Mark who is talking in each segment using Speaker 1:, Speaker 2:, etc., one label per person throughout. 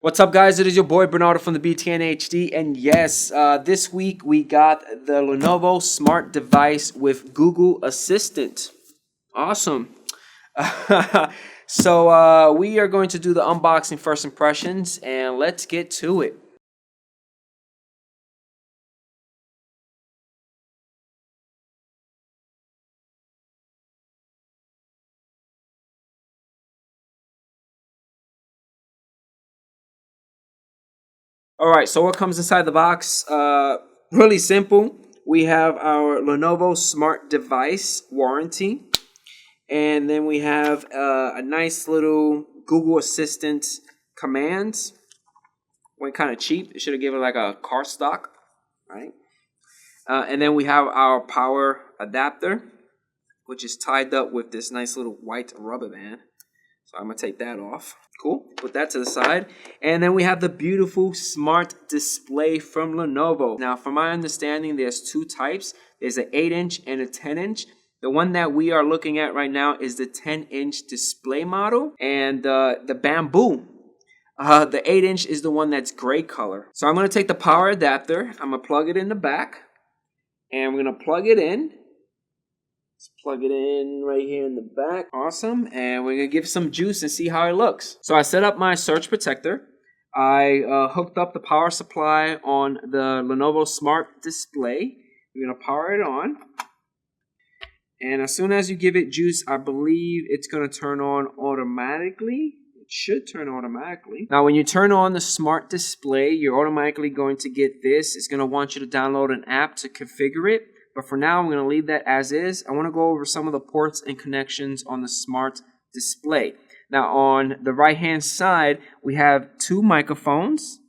Speaker 1: What's up, guys? It is your boy Bernardo from the BTN HD, and yes, this week we got the Lenovo Smart Device with Google Assistant. Awesome. So we are going to do the unboxing first impressions, and let's get to it. All right, so what comes inside the box? Really simple. We have our Lenovo Smart Device warranty. And then we have a nice little Google Assistant commands. Went kind of cheap. It should have given like a car stock, right? And then we have our power adapter, which is tied up with this nice little white rubber band. So I'm going to take that off. Cool. Put that to the side. And then we have the beautiful smart display from Lenovo. Now, from my understanding, there's two types. There's an 8-inch and a 10-inch. The one that we are looking at right now is the 10-inch display model. And the bamboo, the 8-inch is the one that's gray color. So I'm going to take the power adapter. I'm going to plug it in the back. And we're going to plug it in. Let's plug it in right here in the back. Awesome. And we're going to give some juice and see how it looks. So I set up my surge protector. I hooked up the power supply on the Lenovo Smart Display. We're going to power it on. And as soon as you give it juice, I believe it's going to turn on automatically. It should turn automatically. Now, when you turn on the Smart Display, you're automatically going to get this. It's going to want you to download an app to configure it. But for now, I'm going to leave that as is. I want to go over some of the ports and connections on the Smart Display. Now, on the right-hand side, we have two microphones.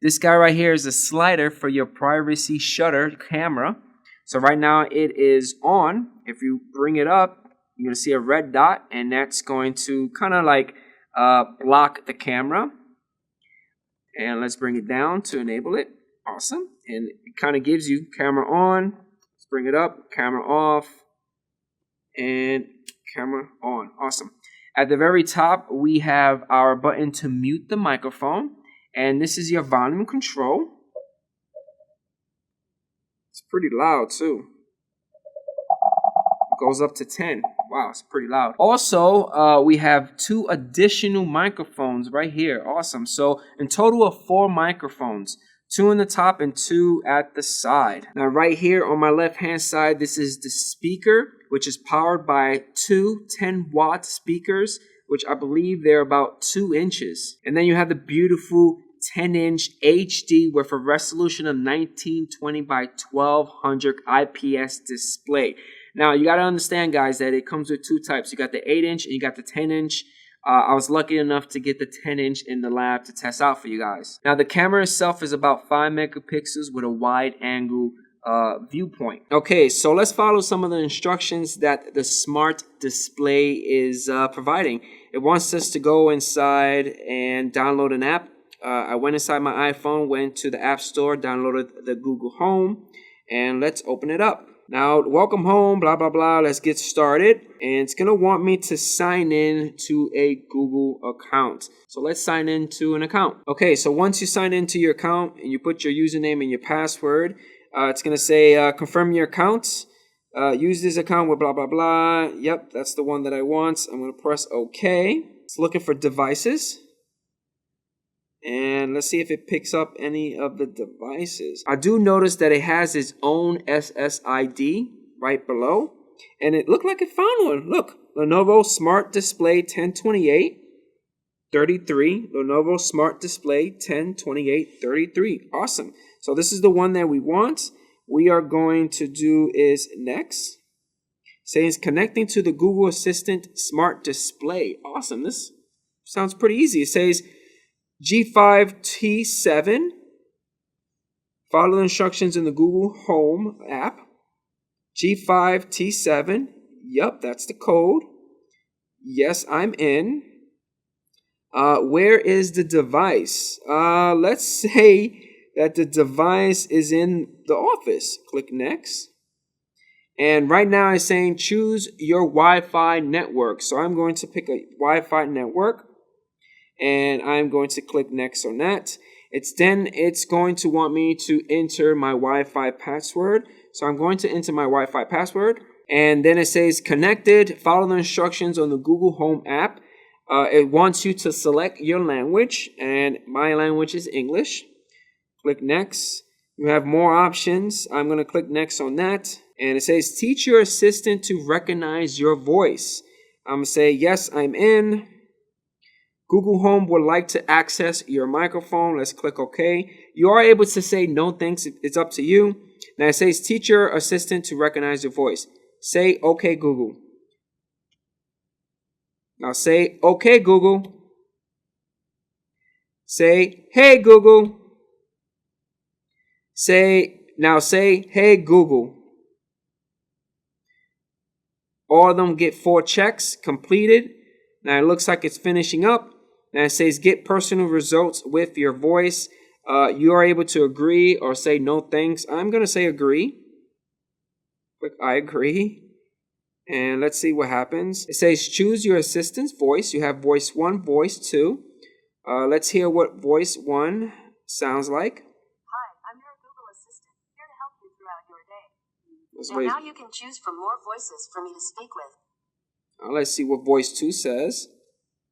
Speaker 1: This guy right here is a slider for your privacy shutter camera. So right now, it is on. If you bring it up, you're going to see a red dot, and that's going to kind of like block the camera. And let's bring it down to enable it. Awesome. And it kind of gives you camera on. Bring it up, camera off, and camera on. Awesome. At the very top, we have our button to mute the microphone, and this is your volume control. It's pretty loud too. It goes up to 10. Wow, it's pretty loud. Also, we have two additional microphones right here. Awesome. So in total of 4 microphones. 2 on the top and 2 at the side. Now right here on my left hand side, this is the speaker, which is powered by 2 10-watt speakers, which I believe they're about 2 inches. And then you have the beautiful 10-inch HD with a resolution of 1920 by 1200 IPS display. Now you got to understand, guys, that it comes with 2 types. You got the 8-inch and you got the 10-inch. I was lucky enough to get the 10-inch in the lab to test out for you guys. Now, the camera itself is about 5 megapixels with a wide angle viewpoint. Okay, so let's follow some of the instructions that the Smart Display is providing. It wants us to go inside and download an app. I went inside my iPhone, went to the App Store, downloaded the Google Home, and let's open it up. Now, welcome home, blah, blah, blah. Let's get started. And it's going to want me to sign in to a Google account. So let's sign into an account. Okay, so once you sign into your account and you put your username and your password, it's going to say confirm your account. Use this account with blah, blah, blah. Yep, that's the one that I want. I'm going to press OK. It's looking for devices. And let's see if it picks up any of the devices. I do notice that it has its own SSID right below. And it looked like it found one. Look, Lenovo Smart Display 1028 33. Lenovo Smart Display 1028 33. Awesome. So this is the one that we want. We are going to do is next. Saying connecting to the Google Assistant Smart Display. Awesome. This sounds pretty easy. It says G5T7. Follow the instructions in the Google Home app. G5T7. Yup, that's the code. Yes, I'm in. Where is the device? Let's say that the device is in the office. Click next. And right now it's saying choose your Wi-Fi network. So I'm going to pick a Wi-Fi network. and I'm going to click next on that. It's going to want me to enter my Wi-Fi password. So I'm going to enter my Wi-Fi password, and then it says connected. Follow the instructions on the Google Home app. It wants you to select your language, and my language is English. Click next. You have more options. I'm going to click next on that. And it says teach your assistant to recognize your voice. I'm going to say yes, I'm in. Google Home would like to access your microphone. Let's click OK. You are able to say no thanks. It's up to you. Now it says teach your assistant to recognize your voice. Say OK, Google. Now say OK, Google. Say hey, Google. Say hey, Google. All of them get 4 checks completed. Now it looks like it's finishing up. Now it says get personal results with your voice. You are able to agree or say no thanks. I'm going to say agree. Click I agree. And let's see what happens. It says choose your assistant's voice. You have voice 1, voice 2. Let's hear what voice 1 sounds like.
Speaker 2: Hi, I'm your Google Assistant, here to help you throughout your day. And now you can choose from more voices for me to speak with.
Speaker 1: Let's see what voice 2 says.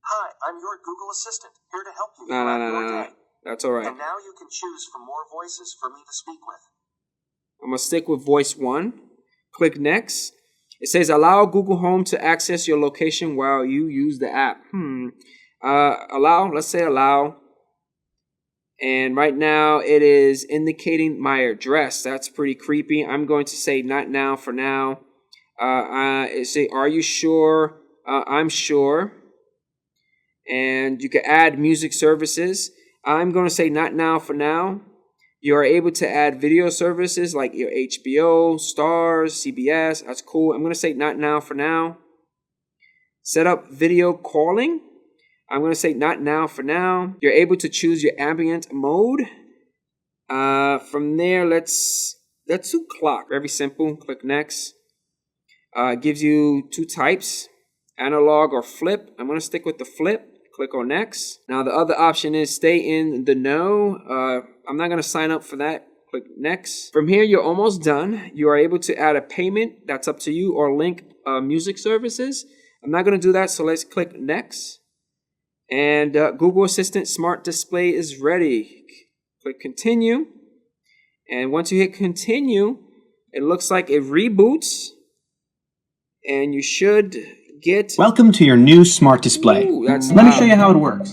Speaker 3: Hi, I'm your Google Assistant, here to help you throughout your day.
Speaker 1: That's all right.
Speaker 3: And now you can choose from more voices for me to speak with.
Speaker 1: I'm going to stick with voice 1. Click next. It says allow Google Home to access your location while you use the app. Allow. Let's say allow. And right now it is indicating my address. That's pretty creepy. I'm going to say not now for now. It say are you sure? I'm sure. And you can add music services. I'm going to say not now for now. You are able to add video services like your HBO, Stars, CBS. That's cool. I'm going to say not now for now. Set up video calling. I'm going to say not now for now. You're able to choose your ambient mode. From there, let's do clock. Very simple. Click next. Gives you 2 types, analog or flip. I'm going to stick with the flip. Click on next. Now the other option is stay in the know. I'm not going to sign up for that. Click next. From here, you're almost done. You are able to add a payment. That's up to you, or link music services. I'm not going to do that, so let's click next. And Google Assistant Smart Display is ready. Click continue. And once you hit continue, it looks like it reboots. And you should get...
Speaker 4: Welcome to your new Smart Display.
Speaker 1: Ooh, that's
Speaker 4: Let me
Speaker 1: loud.
Speaker 4: show you how it works.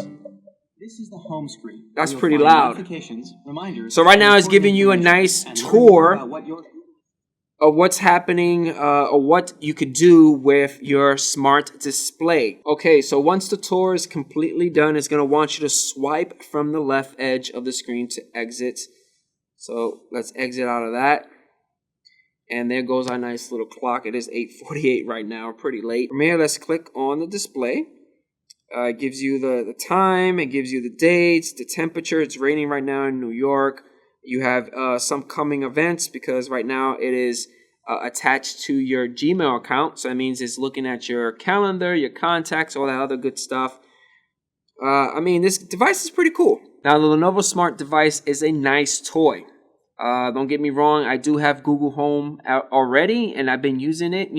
Speaker 4: This is the home screen.
Speaker 1: That's
Speaker 4: You'll
Speaker 1: pretty
Speaker 4: find
Speaker 1: loud.
Speaker 4: notifications, reminders,
Speaker 1: So right now it's
Speaker 4: and
Speaker 1: giving you a nice
Speaker 4: and learn
Speaker 1: tour
Speaker 4: about what your
Speaker 1: of what's happening or what you could do with your smart display. Okay, so once the tour is completely done, it's going to want you to swipe from the left edge of the screen to exit. So let's exit out of that. And there goes our nice little clock. It is 8:48 right now, pretty late. From here, let's click on the display. It gives you the time, it gives you the dates, the temperature. It's raining right now in New York. You have some coming events because right now it is attached to your Gmail account. So that means it's looking at your calendar, your contacts, all that other good stuff. I mean, this device is pretty cool. Now, the Lenovo Smart device is a nice toy. Don't get me wrong, I do have Google Home already, and I've been using it,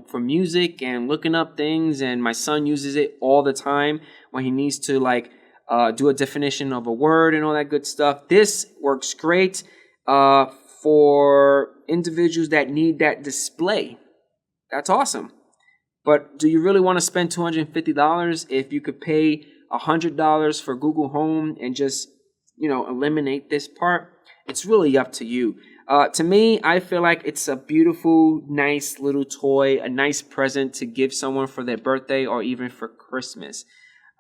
Speaker 1: for music and looking up things, and my son uses it all the time when he needs to, do a definition of a word and all that good stuff. This works great for individuals that need that display. That's awesome. But do you really want to spend $250 if you could pay $100 for Google Home and just, eliminate this part? It's really up to you. To me, I feel like it's a beautiful, nice little toy, a nice present to give someone for their birthday or even for Christmas.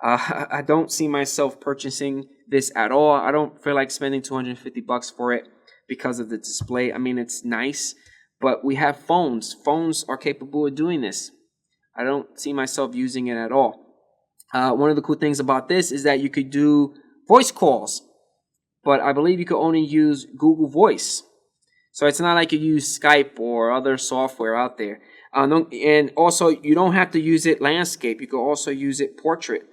Speaker 1: I don't see myself purchasing this at all. I don't feel like spending $250 for it because of the display. I mean, it's nice, but we have phones. Phones are capable of doing this. I don't see myself using it at all. One of the cool things about this is that you could do voice calls. But I believe you can only use Google Voice. So it's not like you use Skype or other software out there. And also, you don't have to use it landscape. You can also use it portrait.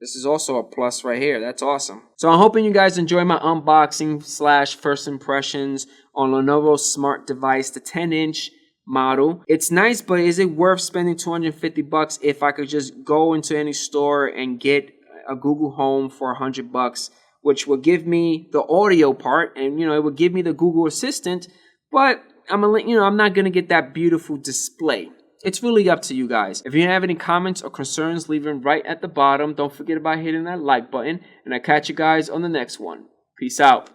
Speaker 1: This is also a plus right here. That's awesome. So I'm hoping you guys enjoy my unboxing / first impressions on Lenovo Smart Device, the 10-inch model. It's nice, but is it worth spending $250 if I could just go into any store and get a Google Home for $100, which will give me the audio part, and it will give me the Google Assistant, but I'm not gonna get that beautiful display. It's really up to you guys. If you have any comments or concerns, leave them right at the bottom. Don't forget about hitting that like button, and I'll catch you guys on the next one. Peace out.